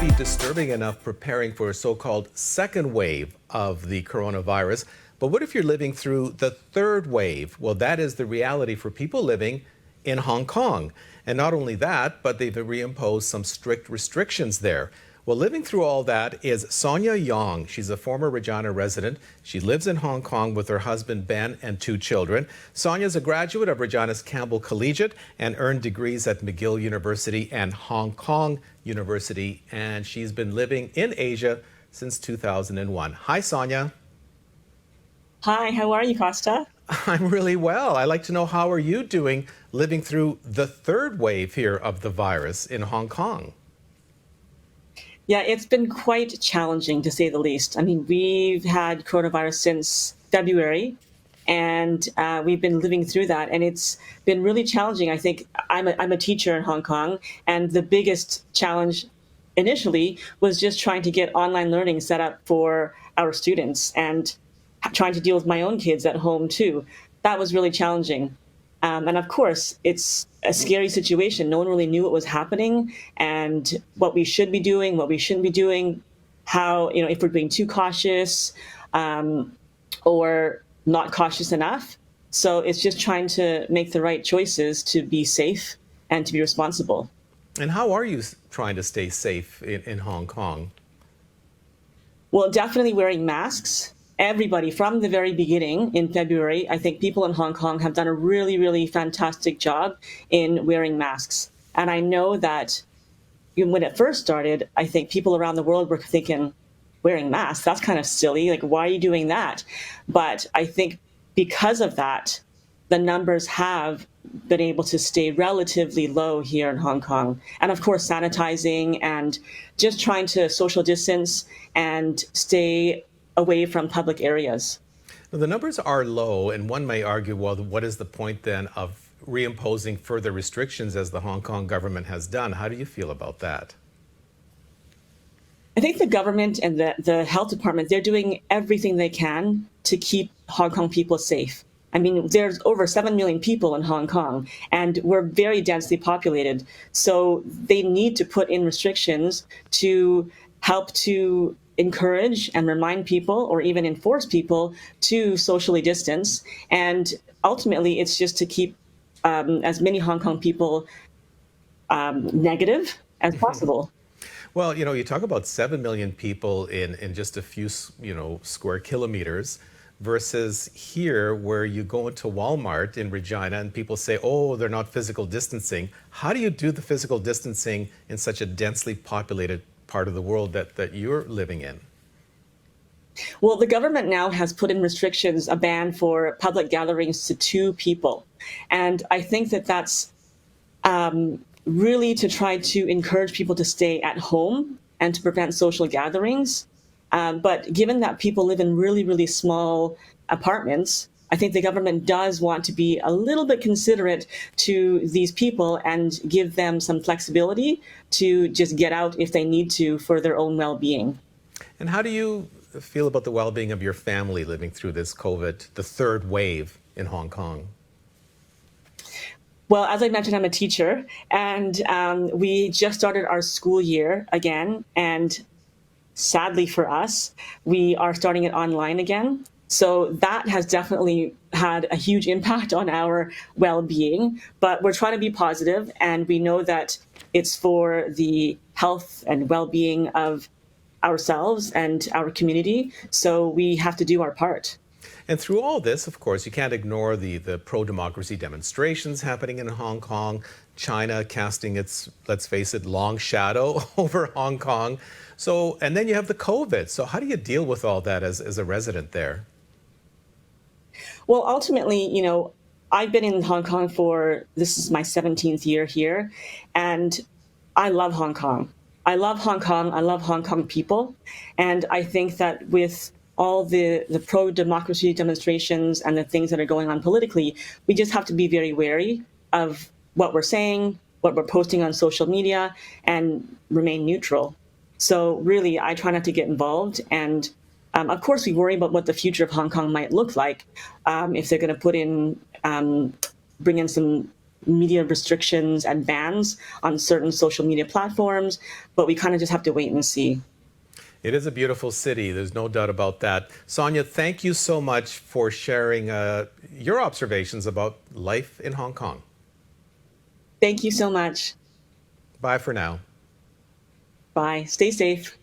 be disturbing enough preparing for a so-called second wave of the coronavirus. But what if you're living through the third wave? Well, that is the reality for people living in Hong Kong. And not only that, but they've reimposed some strict restrictions there. Well, living through all that is Sonya Yong. She's a former Regina resident. She lives in Hong Kong with her husband, Ben, and 2 children. Sonya is a graduate of Regina's Campbell Collegiate and earned degrees at McGill University and Hong Kong University. And she's been living in Asia since 2001. Hi, Sonya. Hi, how are you, Costa? I'm really well. I'd like to know, how are you doing living through the third wave here of the virus in Hong Kong? Yeah, it's been quite challenging to say the least. I mean, we've had coronavirus since February, and we've been living through that, and it's been really challenging. I think I'm a teacher in Hong Kong, and the biggest challenge initially was just trying to get online learning set up for our students and trying to deal with my own kids at home too. That was really challenging. And of course, it's a scary situation. No one really knew what was happening and what we should be doing, what we shouldn't be doing, how, if we're being too cautious or not cautious enough. So it's just trying to make the right choices to be safe and to be responsible. And how are you trying to stay safe in Hong Kong? Well, definitely wearing masks. Everybody from the very beginning in February, I think people in Hong Kong have done a really, really fantastic job in wearing masks. And I know that when it first started, I think people around the world were thinking, wearing masks, that's kind of silly. Like, why are you doing that? But I think because of that, the numbers have been able to stay relatively low here in Hong Kong. And of course, sanitizing and just trying to social distance and stay away from public areas. Now, the numbers are low, and one may argue, well, what is the point then of reimposing further restrictions as the Hong Kong government has done? How do you feel about that? I think the government and the health department, they're doing everything they can to keep Hong Kong people safe. I mean, there's over 7 million people in Hong Kong, and we're very densely populated. So they need to put in restrictions to help to encourage and remind people or even enforce people to socially distance. And ultimately, it's just to keep as many Hong Kong people negative as possible. Well, you talk about 7 million people in just a few, square kilometers versus here where you go into Walmart in Regina and people say, oh, they're not physical distancing. How do you do the physical distancing in such a densely populated part of the world that you're living in? Well, the government now has put in restrictions, a ban for public gatherings to 2 people. And I think that that's really to try to encourage people to stay at home and to prevent social gatherings. But given that people live in really, really small apartments, I think the government does want to be a little bit considerate to these people and give them some flexibility to just get out if they need to for their own well-being. And how do you feel about the well-being of your family living through this COVID, the third wave in Hong Kong? Well, as I mentioned, I'm a teacher, and we just started our school year again. And sadly for us, we are starting it online again. So that has definitely had a huge impact on our well-being, but we're trying to be positive, and we know that it's for the health and well-being of ourselves and our community. So we have to do our part. And through all this, of course, you can't ignore the pro-democracy demonstrations happening in Hong Kong, China casting its, let's face it, long shadow over Hong Kong. So, and then you have the COVID. So how do you deal with all that as a resident there? Well, ultimately, I've been in Hong Kong this is my 17th year here, and I love Hong Kong. I love Hong Kong. I love Hong Kong people. And I think that with all the pro-democracy demonstrations and the things that are going on politically, we just have to be very wary of what we're saying, what we're posting on social media, and remain neutral. So really, I try not to get involved. And of course, we worry about what the future of Hong Kong might look like if they're going to bring in some media restrictions and bans on certain social media platforms, but we kind of just have to wait and see. It is a beautiful city. There's no doubt about that. Sonya, thank you so much for sharing your observations about life in Hong Kong. Thank you so much. Bye for now. Bye. Stay safe.